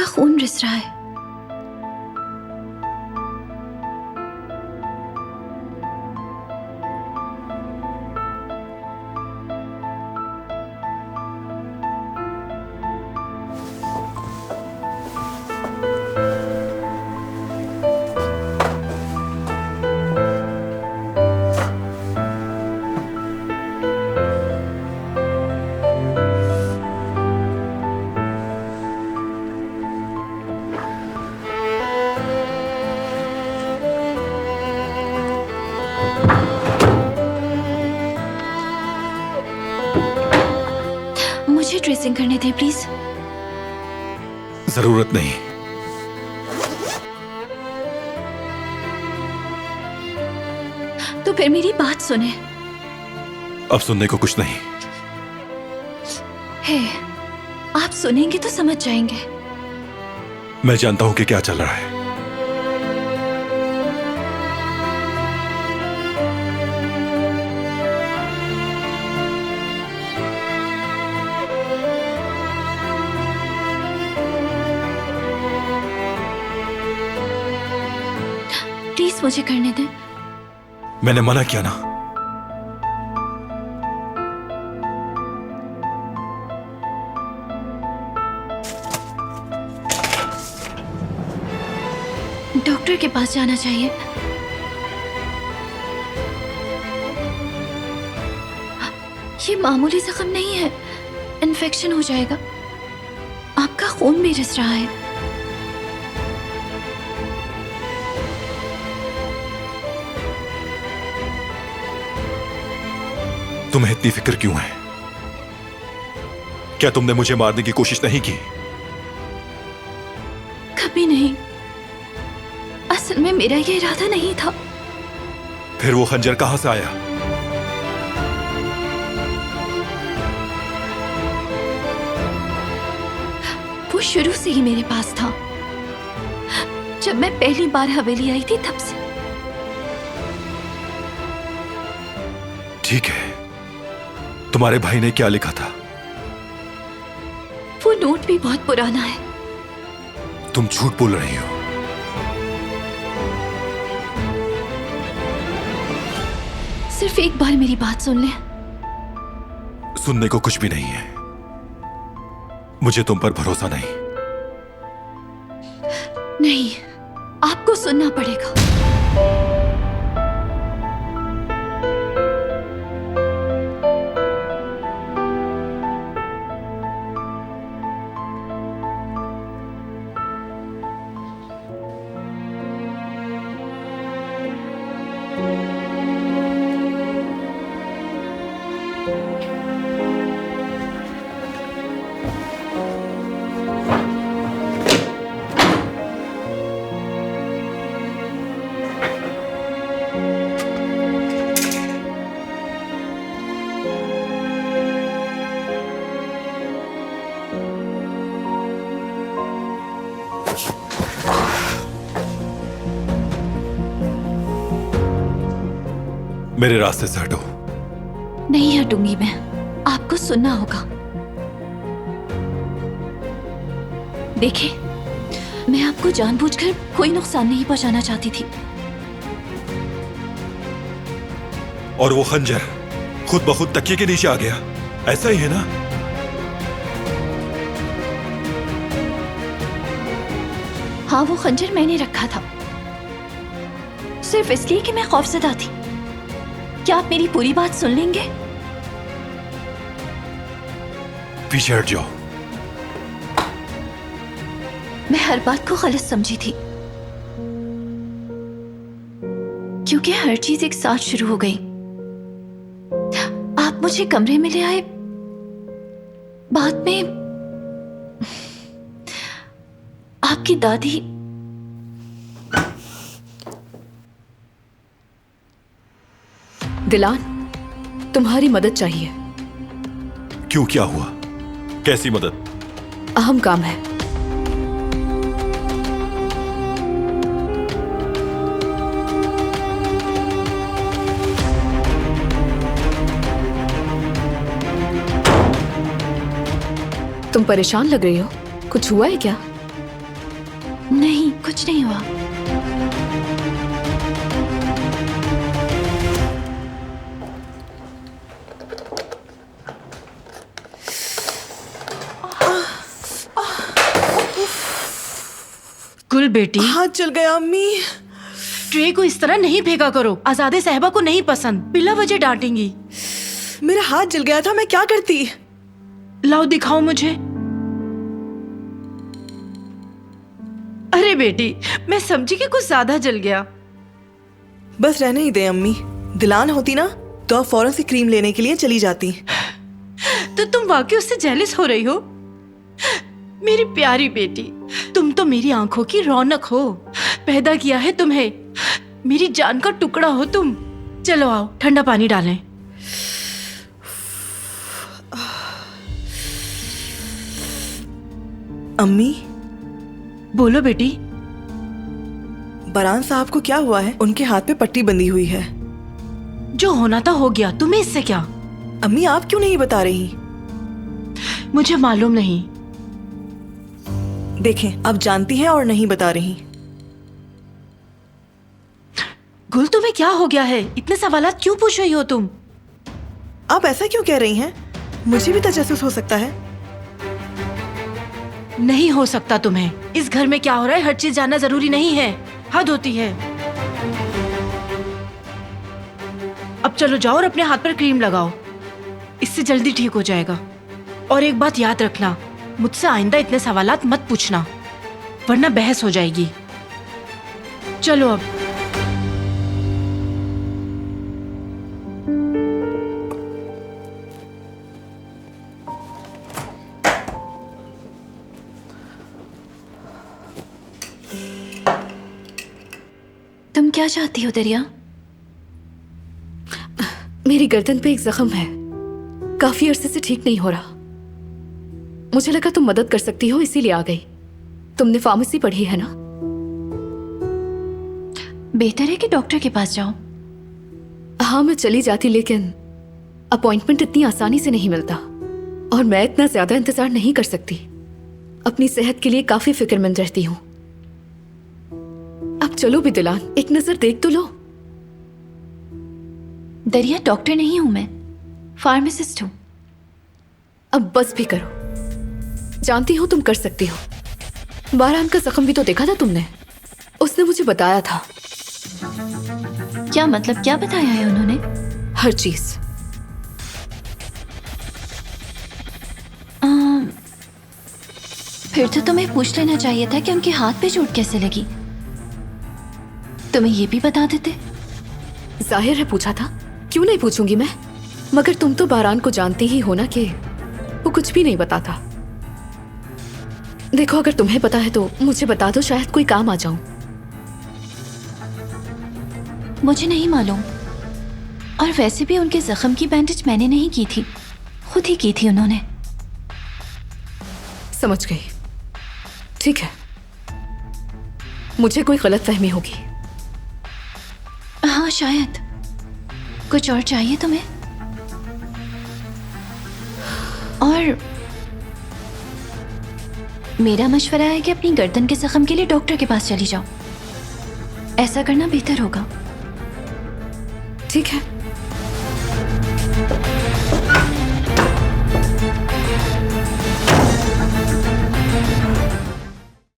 आपका खून रिस रहा है। मुझे ड्रेसिंग करने दें प्लीज। जरूरत नहीं। तो फिर मेरी बात सुने। अब सुनने को कुछ नहीं है, आप सुनेंगे तो समझ जाएंगे। मैं जानता हूं कि क्या चल रहा है। प्लीज मुझे करने दें। मैंने मना किया ना। डॉक्टर के पास जाना चाहिए। ये मामूली जख्म नहीं है, इन्फेक्शन हो जाएगा। आपका खून भी रिस रहा है। तुम्हें इतनी फिक्र क्यों है? क्या तुमने मुझे मारने की कोशिश नहीं की? कभी नहीं। असल में मेरा ये इरादा नहीं था। फिर वो खंजर कहां से आया? वो शुरू से ही मेरे पास था। जब मैं पहली बार हवेली आई थी तब से। ठीक है, तुम्हारे भाई ने क्या लिखा था? वो नोट भी बहुत पुराना है। तुम झूठ बोल रही हो। सिर्फ एक बार मेरी बात सुन ले। सुनने को कुछ भी नहीं है। मुझे तुम पर भरोसा नहीं। नहीं, आपको सुनना पड़ेगा। मेरे रास्ते से हटो। नहीं हटूंगी मैं। आपको सुनना होगा। देखिए, मैं आपको जानबूझकर कोई नुकसान नहीं पहुंचाना चाहती थी। और वो खंजर खुद ब खुद तकिए के नीचे आ गया, ऐसा ही है ना? हाँ, वो खंजर मैंने रखा था, सिर्फ इसलिए कि मैं खौफजदा थी। क्या आप मेरी पूरी बात सुन लेंगे? पीछे हट जाओ। मैं हर बात को गलत समझी थी, क्योंकि हर चीज एक साथ शुरू हो गई। आप मुझे कमरे में ले आए, बाद में आपकी दादी। दिलान, तुम्हारी मदद चाहिए। क्यों, क्या हुआ? कैसी मदद? अहम काम है। तुम परेशान लग रही हो, कुछ हुआ है क्या? नहीं, कुछ नहीं हुआ। गुल बेटी, हाथ चल गया अम्मी। ट्रे को इस तरह नहीं फेंका करो। आजादे साहबा को नहीं पसंद, बिला वजह डांटेंगी। मेरा हाथ जल गया था, मैं क्या करती। लाओ दिखाओ मुझे। अरे बेटी, मैं समझी कि कुछ ज्यादा जल गया। बस रहने ही दे अम्मी। दिलान होती ना तो आप फौरन से क्रीम लेने के लिए चली जाती। तो तुम वाकई उससे जेलस हो रही हो? मेरी प्यारी बेटी, तुम तो मेरी आंखों की रौनक हो। पैदा किया है तुम्हें, मेरी जान का टुकड़ा हो तुम। चलो आओ, ठंडा पानी डालें। अम्मी, बोलो बेटी। बरान साहब को क्या हुआ है? उनके हाथ पे पट्टी बंधी हुई है। जो होना था हो गया, तुम्हें इससे क्या? अम्मी, आप क्यों नहीं बता रही? मुझे मालूम नहीं। देखें, आप जानती हैं और नहीं बता रही। गुल, तुम्हें क्या हो गया है? इतने सवालात क्यों पूछ रही हो तुम? आप ऐसा क्यों कह रही हैं? मुझे भी तजस्सुस हो सकता है। नहीं हो सकता तुम्हें। इस घर में क्या हो रहा है हर चीज जानना जरूरी नहीं है। हद होती है। अब चलो जाओ और अपने हाथ पर क्रीम लगाओ, इससे जल्दी ठीक हो जाएगा। और एक बात याद रखना, मुझसे आइंदा इतने सवालात मत पूछना, वरना बहस हो जाएगी। चलो अब। तुम क्या चाहती हो दरिया? मेरी गर्दन पे एक जख्म है, काफी अरसे से ठीक नहीं हो रहा। मुझे लगा तुम मदद कर सकती हो, इसीलिए आ गई। तुमने फार्मेसी पढ़ी है ना? बेहतर है कि डॉक्टर के पास जाओ। हाँ, मैं चली जाती, लेकिन अपॉइंटमेंट इतनी आसानी से नहीं मिलता और मैं इतना ज्यादा इंतजार नहीं कर सकती। अपनी सेहत के लिए काफी फिक्रमंद रहती हूँ। अब चलो भी दिलान, एक नजर देख तो लो। दरिया, डॉक्टर नहीं हूं मैं, फार्मासिस्ट हूं। अब बस भी करो, जानती हूँ तुम कर सकती हो। बारान का जख्म भी तो देखा था तुमने, उसने मुझे बताया था। क्या मतलब, क्या बताया है उन्होंने? हर चीज। फिर तो तुम्हें पूछ लेना चाहिए था कि उनके हाथ पे चोट कैसे लगी। तुम्हें ये भी बता देते। जाहिर है पूछा था, क्यों नहीं पूछूंगी मैं। मगर तुम तो बारान को जानती ही हो ना कि वो कुछ भी नहीं बताता। देखो, अगर तुम्हें पता है तो मुझे बता दो, शायद कोई काम आ जाऊं। मुझे नहीं मालूम, और वैसे भी उनके जख्म की बैंडेज मैंने नहीं की थी, खुद ही की थी उन्होंने। समझ गई, ठीक है। मुझे कोई गलतफहमी होगी। हाँ शायद। कुछ और चाहिए तुम्हें? और मेरा मशवरा है कि अपनी गर्दन के जख्म के लिए डॉक्टर के पास चली जाओ। ऐसा करना बेहतर होगा। ठीक है,